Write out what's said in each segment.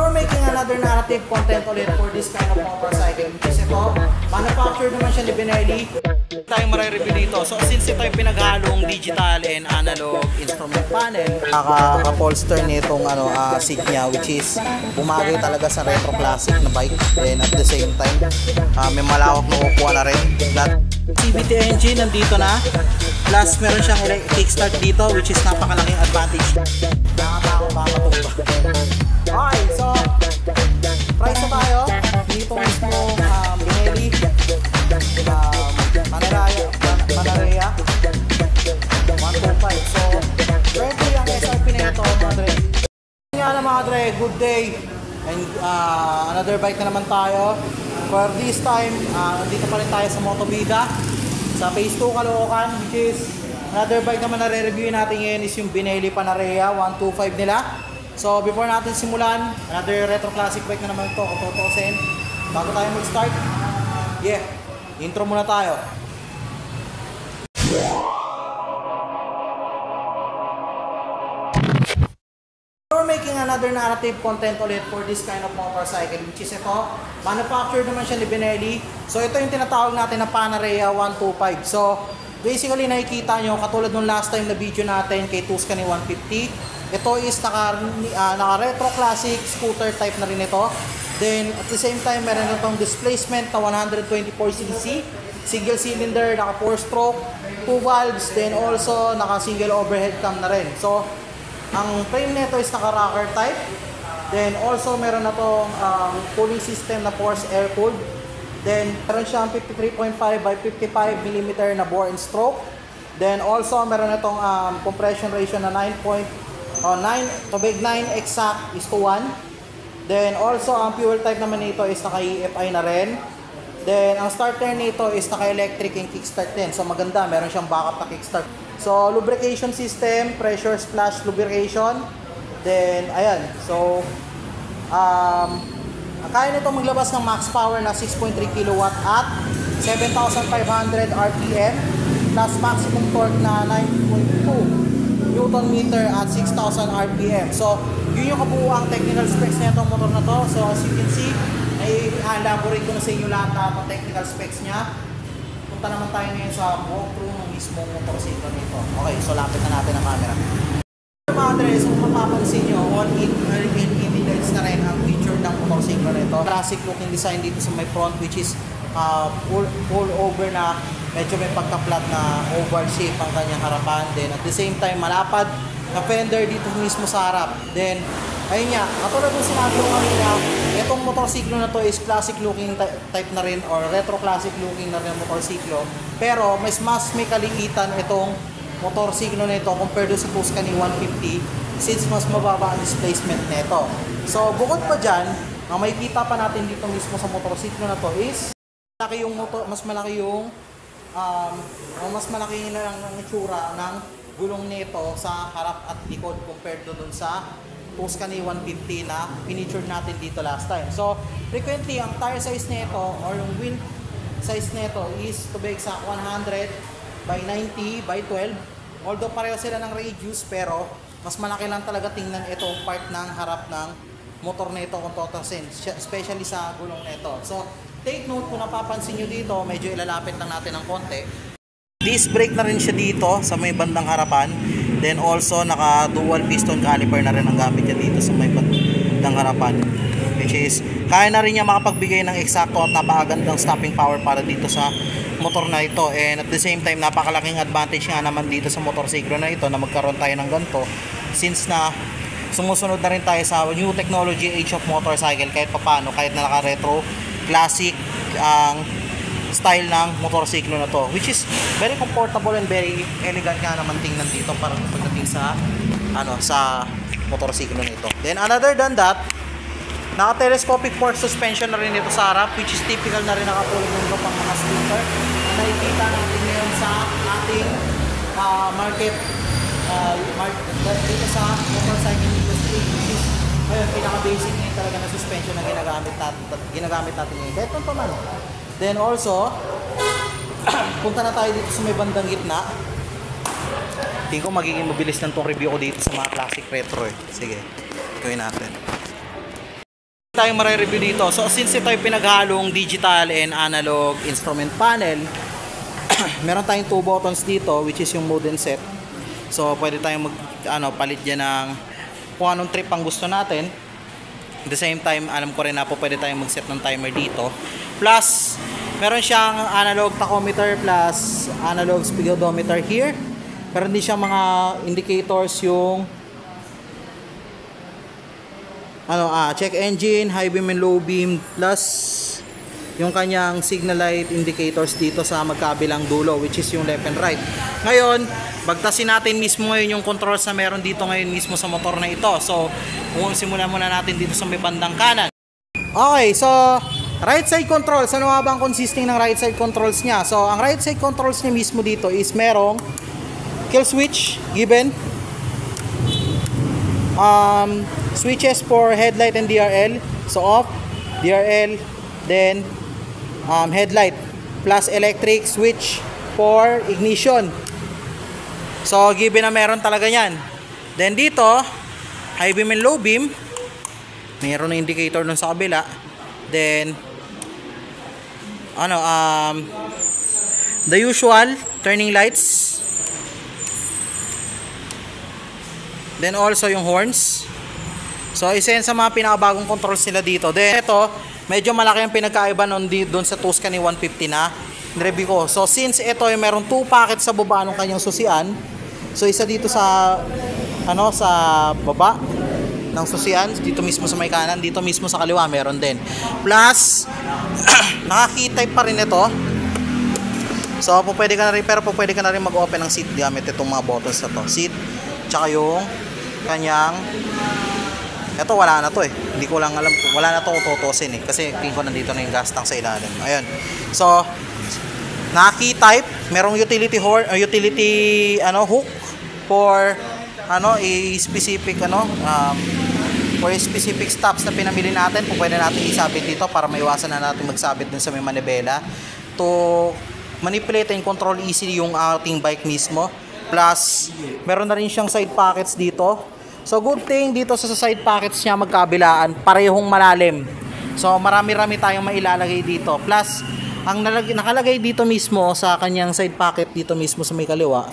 We're making another narrative content ulit for this kind of motorcycle. Kasi ito, manufactured naman siya ni Benelli. Tayong marireview dito. So since ito yung pinaghalong digital and analog instrument panel, nakaka-polster nitong seat niya, which is bumagay talaga sa retro classic na bike. Then at the same time, may malawak na upuan na rin. CVT engine nandito na. Plus meron siyang kickstart dito, which is napakalaking advantage. Nakakatawa baka tumba. Okay, so price na tayo. Dito mismo Benelli, Panarea 125. So currently ang SRP na ito mga dre. Nga na mga dre, good day. And another bike na naman tayo. For this time, dito pa rin tayo sa Motobida sa Phase 2 Caloocan, which is another bike naman na re-review natin ngayon is yung Benelli Panarea 125 nila. So before natin simulan, another retro classic bike na naman ito kung tutusin. Bago tayo mag-start, intro muna tayo. We're making another narrative content ulit for this kind of motorcycle, which is ito. Manufactured naman siya ni Benelli. So ito yung tinatawag natin na Panarea 125. So basically nakikita nyo, katulad nung last time na video natin kay Tuscany 150. Ito is naka retro classic scooter type na rin ito. Then at the same time meron itong displacement na 124cc, single cylinder, naka 4-stroke, 2 valves, then also naka single overhead cam na rin. So ang frame nito is naka rocker type. Then also meron na itong cooling system na force air cooled. Then meron siyang 53.5 by 55mm na bore and stroke. Then also meron na itong compression ratio na 9 exact is to 1. Then also ang fuel type naman nito is naka EFI na rin. Then ang starter nito is naka electric and kickstart din. So maganda, meron siyang backup na kickstart. So lubrication system, pressure splash lubrication. Then ayan, so kaya nito maglabas ng max power na 6.3 kW at 7,500 RPM plus maximum torque na 9.2 Newton meter at 6,000 RPM. So, yun yung kabuuang technical specs na itong motor na to. So, as you can see, ay elaborate ko na sa inyo lahat ng technical specs niya. Punta naman tayo ngayon sa walkthrough ng mismong motorsiklo nito. Okay, so lapit na natin ang camera. Mga dress, kung mapapansin nyo, all-in lights na rin ang feature ng motorsiklo nito. Classic looking design dito sa may front, which is full over na medyo may pagka-flat na oval shape ang kanyang harapan. Then at the same time malapad na fender dito mismo sa harap. Then ayun nga, katulad ng sinabi ko kanina, itong motorsiklo na to is classic looking type na rin or retro classic looking na rin motorsiklo. Pero mas may kaliitan itong motorsiklo na ito compared sa Tuscany 150 since mas mababa ang displacement nito. So bukod pa dyan, ang makikita pa natin dito mismo sa motorsiklo na to is mas malaki na ang itsura ng gulong nito sa harap at likod compared to dun sa Tuscany 150 na pinictured natin dito last time. So frequently ang tire size nito or yung wheel size nito is to be exact 100 by 90 by 12. Although pareho sila ng radius, pero mas malaki lang talaga tingnan itong part ng harap ng motor nito kung tutusin, especially sa gulong nito. So take note, kung napapansin nyo dito, medyo ilalapit lang natin ng konti. Disc brake na rin siya dito sa may bandang harapan. Then also naka dual piston caliper na rin ang gamit niya dito sa may bandang harapan, which is kaya na rin niya makapagbigay ng eksakto at napakagandang stopping power para dito sa motor na ito. And at the same time, napakalaking advantage nga naman dito sa motorsiklo na ito na magkaroon tayo ng ganito, since na sumusunod na rin tayo sa new technology age of motorcycle kahit papano, kahit na naka retro classic ang style ng motorsiklo na to, which is very comfortable and very elegant nga naman tingnan dito para pagdating sa sa motorsiklo nito. Then other than that, naka telescopic fork suspension na rin ito sa harap, which is typical na rin nakatulog ng pang mga scooter na nakikita natin ngayon sa ating market dito sa motorcycle industry, which is pinaka-basic na talaga na suspension na ginagamit natin ngayon. Kahit pa man. Then also, punta na tayo dito sa may bandang gitna. Tingin ko magiging mabilis na itong review ko dito sa mga classic retro eh. Sige, gawin natin. tayong mare-review dito. So since ito ay pinaghalong digital and analog instrument panel, meron tayong 2 buttons dito which is yung mode and set. So pwede tayong palit diyan ng kung anong trip ang gusto natin. At the same time, alam ko rin na po pwede tayong mag-set ng timer dito. Plus, meron siyang analog tachometer plus analog speedometer here. Pero hindi siya mga indicators yung check engine, high beam and low beam, plus yung kanyang signal light indicators dito sa magkabilang dulo, which is yung left and right. Ngayon, bagtasin natin mismo ngayon yung controls na meron dito ngayon mismo sa motor na ito. So, simulan muna natin dito sa may bandang kanan. Okay, so right side controls, ano nga ba ang consisting ng right side controls niya? So, ang right side controls niya mismo dito is merong kill switch given, switches for headlight and DRL, so off, DRL, then headlight, plus electric switch for ignition. So given na meron talaga yan. Then dito, high beam and low beam, meron na indicator nun sa kabila. Then the usual turning lights. Then also yung horns. So isa yan sa mga pinakabagong controls nila dito. Then ito, medyo malaki ang pinagkaiba doon sa Tuscany 150 na review ko. So since ito ay merong 2 packets sa baba ng kanyang susian. So isa dito sa sa baba ng susian, dito mismo sa may kanan, dito mismo sa kaliwa meron din. Plus naka-key-type pa rin ito. So pwede ka na rin mag-open ng seat gamit itong mga buttons na to. Seat, tsaka yung kanyang ito wala na to eh. Hindi ko lang alam, wala na to kung tutusin eh. Kasi tingin ko nandito na yung gas tank sa ilalim. Ayun. So, naki type, merong utility hook for specific for specific stops na pinamili natin. Kung pwede natin isabit dito para maiwasan na natin magsabit dun sa may manibela to manipulate and control easily yung ating bike mismo. Plus, meron na rin siyang side pockets dito. So good thing dito sa side pockets niya magkabilaan, parehong malalim. So marami-rami tayong mailalagay dito. Plus, ang nakalagay dito mismo sa kanyang side pocket dito mismo sa may kaliwa,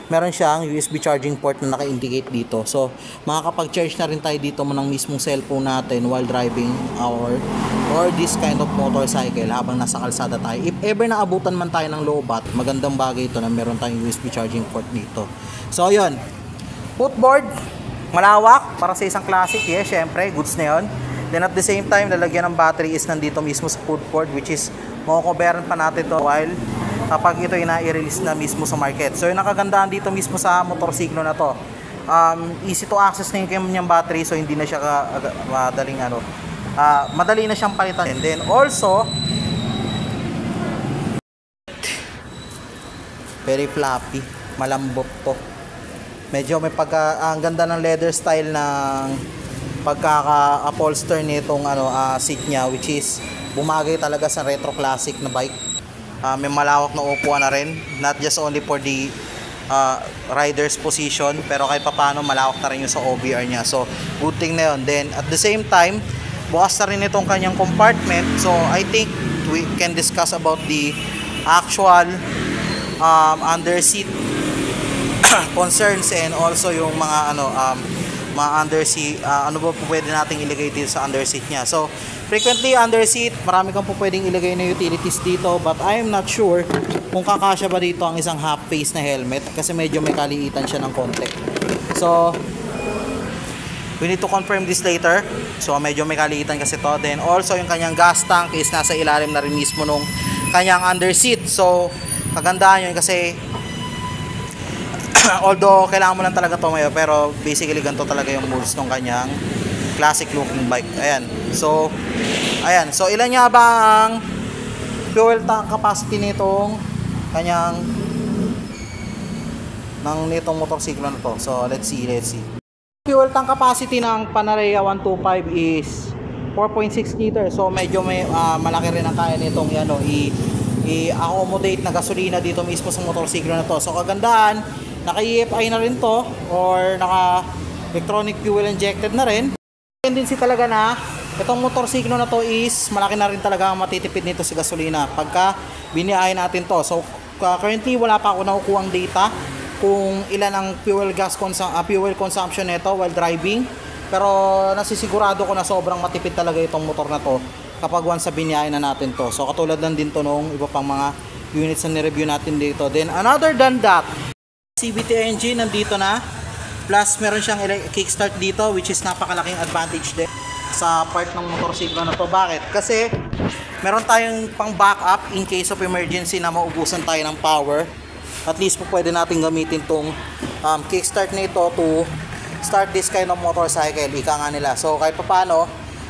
meron siyang USB charging port na naka-indicate dito. So makakapag-charge na rin tayo dito ng mismong cellphone natin while driving or this kind of motorcycle habang nasa kalsada tayo. If ever naabutan man tayo ng low bat, magandang bagay ito na meron tayong USB charging port dito. So yun, footboard malawak para sa isang classic, syempre, goods na yun. Then at the same time, lalagyan ng battery is nandito mismo sa footboard, which is makukoveran pa natin to while kapag ito ay na-release na mismo sa market. So yung nakagandaan dito mismo sa motorsiklo na to, easy to access na yung kanyang battery, so hindi na siya madali na siyang palitan. And then also, very floppy, malambot to. Medyo may ang ganda ng leather style ng pagkaka-upholster nitong seat niya, which is bumagay talaga sa retro classic na bike. May malawak na upuan na rin, not just only for the rider's position, pero kahit papaano malawak na rin yung sa OBR niya. So good thing na yun. Then at the same time, bukas na rin itong kanyang compartment. So I think we can discuss about the actual under seat concerns and also yung mga mga underseat, ano ba po pwede nating ilagay dito sa underseat niya. So frequently underseat, marami kang po pwedeng ilagay na utilities dito, but I am not sure kung kakasya ba dito ang isang half face na helmet kasi medyo may kaliitan siya ng konti. So we need to confirm this later. So medyo may kaliitan kasi to. Then also yung kanyang gas tank is nasa ilalim na rin mismo nung kanyang underseat. So kagandahan yun kasi although kailangan mo lang talaga tumayo, pero basically ganito talaga yung moves ng kanyang classic looking bike. Ayan. So ilan nga ba ang fuel tank capacity nitong kanyang nitong motorsiklo na to? So let's see. Fuel tank capacity ng Panarea 125 is 4.6 liters. So medyo may malaki rin ang kaya nitong i-accommodate na gasolina dito mismo sa motorsiklo na to. So kagandahan, naka-EFI na rin to or naka electronic fuel injected na rin. Tendency talaga na Itong motorsiklo na to is malaki na rin talaga ang matitipid nito sa gasolina pagka biniyahe natin to. So currently wala pa ako nakukuhang data kung ilan ang fuel consumption nito while driving. Pero nasisigurado ko na sobrang matipid talaga itong motor na to kapag once sa biniyahe na natin to. So katulad lang din to nung iba pang mga units na ni-review natin dito. Then another than that, CVT engine nandito na. Plus meron siyang kickstart dito, which is napakalaking advantage din sa part ng motorsiklo na to. Bakit? Kasi meron tayong pang backup in case of emergency na maubusan tayo ng power. At least po pwede natin gamitin tong kickstart nito to start this kind of motorcycle. Ika nga nila. So kahit paano,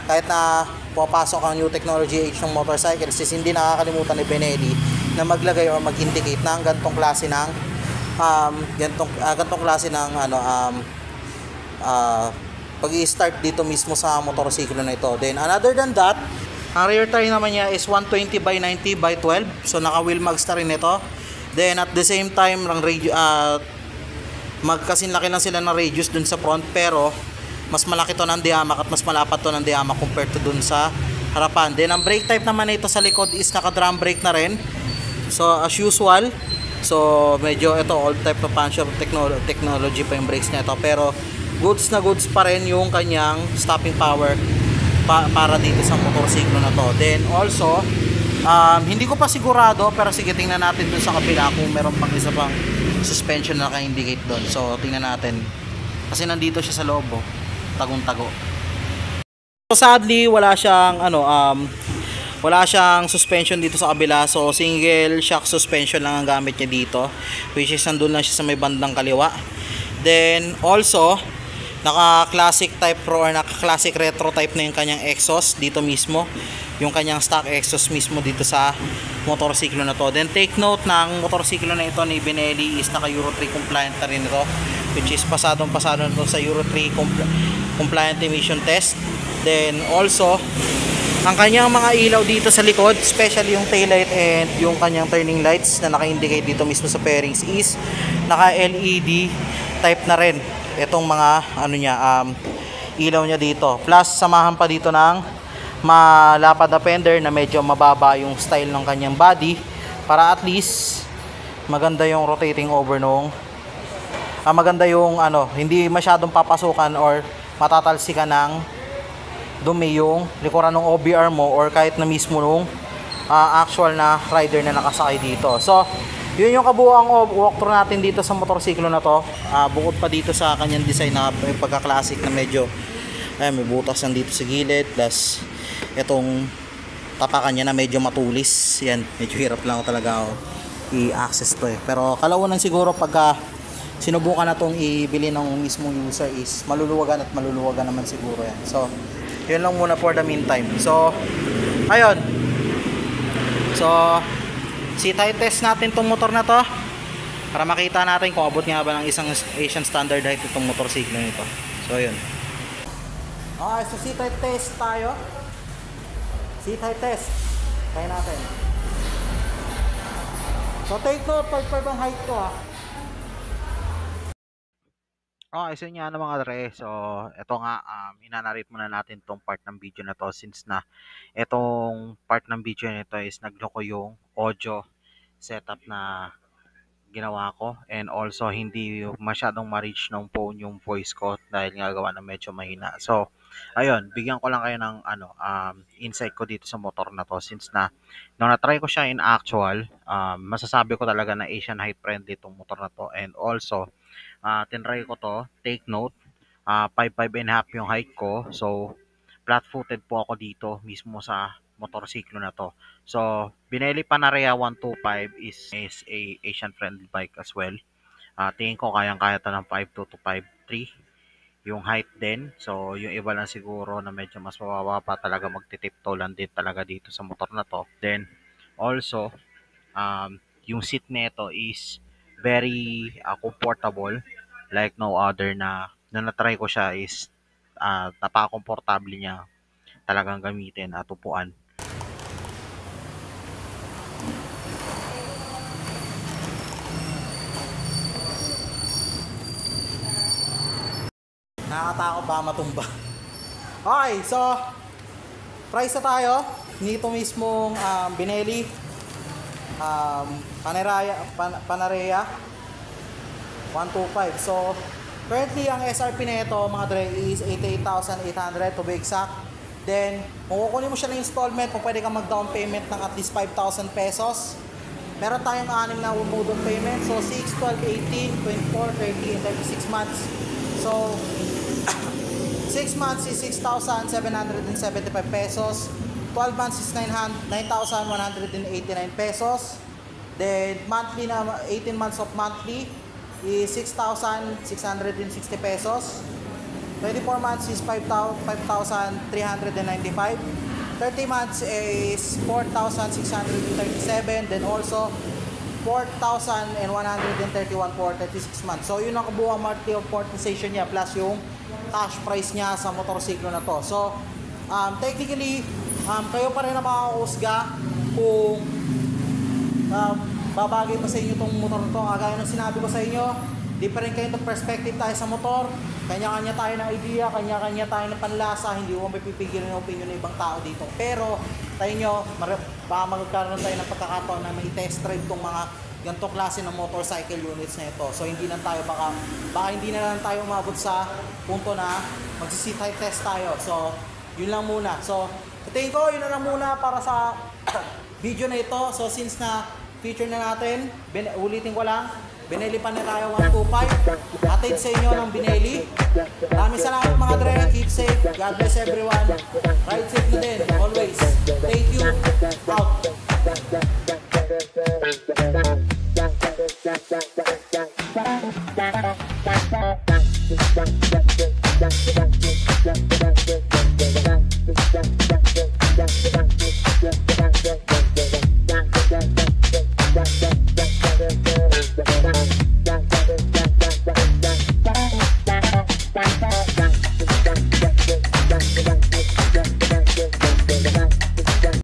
kahit na pumapasok ang new technology age ng motorcycle, since hindi nakakalimutan ni Benelli na maglagay o mag-indicate ng ganitong klase ng ganitong klase ng pag-i-start dito mismo sa motorsiklo na ito. Then another than that, ang rear tire naman niya is 120 by 90 by 12. So naka wheel mags na rin ito. Then at the same time, magkasinlaki lang sila ng radius dun sa front, pero mas malaki to ng diamak at mas malapat to ng diamak compared to dun sa harapan. Then ang brake type naman nito sa likod is naka drum brake na rin. So as usual, so medyo ito old type of punch-up technology pa yung brakes nito, pero goods na goods pa rin yung kanyang stopping power para dito sa motorsiklo na to. Then also hindi ko pa sigurado, pero sige, tingnan natin dun sa kabila kung meron pang isa pang suspension na naka-indicate dun. So tingnan natin kasi nandito siya sa loob, tagong-tago. So sadly wala siyang suspension dito sa kabila. So single shock suspension lang ang gamit niya dito, which is nandun lang siya sa may bandang kaliwa. Then also naka classic type pro or naka classic retro type na yung kanyang exhaust dito mismo, yung kanyang stock exhaust mismo dito sa motorsiklo na to. Then take note ng motorsiklo na ito ni Benelli is naka Euro 3 compliant na rin ito, which is pasado na to sa Euro 3 compliant emission test. Then also ang kanyang mga ilaw dito sa likod, especially yung tail light and yung kanyang turning lights na naka-indicate dito mismo sa pairings, is naka LED type na rin itong mga ilaw niya dito. Plus samahan pa dito ng malapad na fender na medyo mababa yung style ng kanyang body para at least maganda yung rotating over nung maganda yung hindi masyadong papasukan or matatalsikan ng dumi yung likuran ng OBR mo or kahit na mismo nung actual na rider na nakasakay dito. So yun yung kabuuang walkthrough natin dito sa motorsiklo na to. Bukod pa dito sa kanyang design na pagka-classic na medyo may butas lang dito sa gilid, plus itong tapakan niya na medyo matulis. Yan, medyo hirap lang talaga i-access to pero kalaunan siguro pagka sinubukan na tong ibili ng mismong user is maluluwagan naman siguro yan. So yun lang muna for the meantime. So ayun, so sit-height test natin tong motor na to para makita natin kung abot nga ba ng isang Asian standard height itong motorsiklo nito. So yun, okay, so sit-height test tayo. Sit-height test kaya natin. So take note, 5'5" ang height ko Okay, so nga mga dre. So, ito nga, inanarate muna natin tong part ng video na to since na itong part ng video nito is nagloko yung audio setup na ginawa ko, and also hindi masyadong ma-reach ng phone yung voice ko dahil nga gawa na medyo mahina. So, ayun, bigyan ko lang kayo ng insight ko dito sa motor na to since na nung na-try ko siya in actual, masasabi ko talaga na Asian height friendly itong motor na to, and also tinry ko to, take note, 5'5" and a half yung height ko. So flat-footed po ako dito mismo sa motorsiklo na to. So Benelli Panarea 125 is a Asian friendly bike as well. Tingin ko kayang-kaya to ng 5'2" to 5'3" yung height din. So yung iba lang siguro na medyo mas mababa pa talaga, magtitiptoe lang din talaga dito sa motor na to. Then also yung seat nito is very comfortable like no other na na-try ko siya is napaka-komportable niya talagang gamitin at upuan. Nakakatakot ba matumba? Okay, so price na tayo nito mismong Benelli Panarea 125. So currently ang SRP na ito mga dre is 88,800 to be exact. Then kung kukunin mo siya ng installment, kung pwede kang mag down payment ng at least 5,000 pesos. Meron tayong 6 na mode of payment. So 6, 12, 18, 24, 30, and 36 months. So 6 months is 6,775 pesos. 12 months is 9,189 pesos. Then monthly na 18 months of monthly is 6,660 pesos. 24 months is 5,395. 30 months is 4,637. Then also 4,131 for 36 months. So yun ang kabuuang monthly amortization niya plus yung cash price niya sa motorsiklo na to. So technically kayo pa rin na makakahusga kung babagay pa sa inyo itong motor na to. Kagaya ng sinabi ko sa inyo, different kayo ng perspective tayo sa motor. Kanya-kanya tayo ng idea, kanya-kanya tayo ng panlasa. Hindi ko mapipigil ng opinion ng ibang tao dito. Pero tayo nyo, baka magkakaroon tayo ng pagkakataon na may test drive itong mga ganitong klase ng motorcycle units na ito. So hindi lang tayo baka hindi na lang tayo umabot sa punto na magsisitay test tayo. So yun lang muna. So tingin ko yun na lang muna para sa video na ito. So since na feature na natin, ulitin ko lang, Benelli Panarea 125. Atid sa inyo ng Benelli. Maraming salamat mga dre. Keep safe. God bless everyone. Ride safe na din.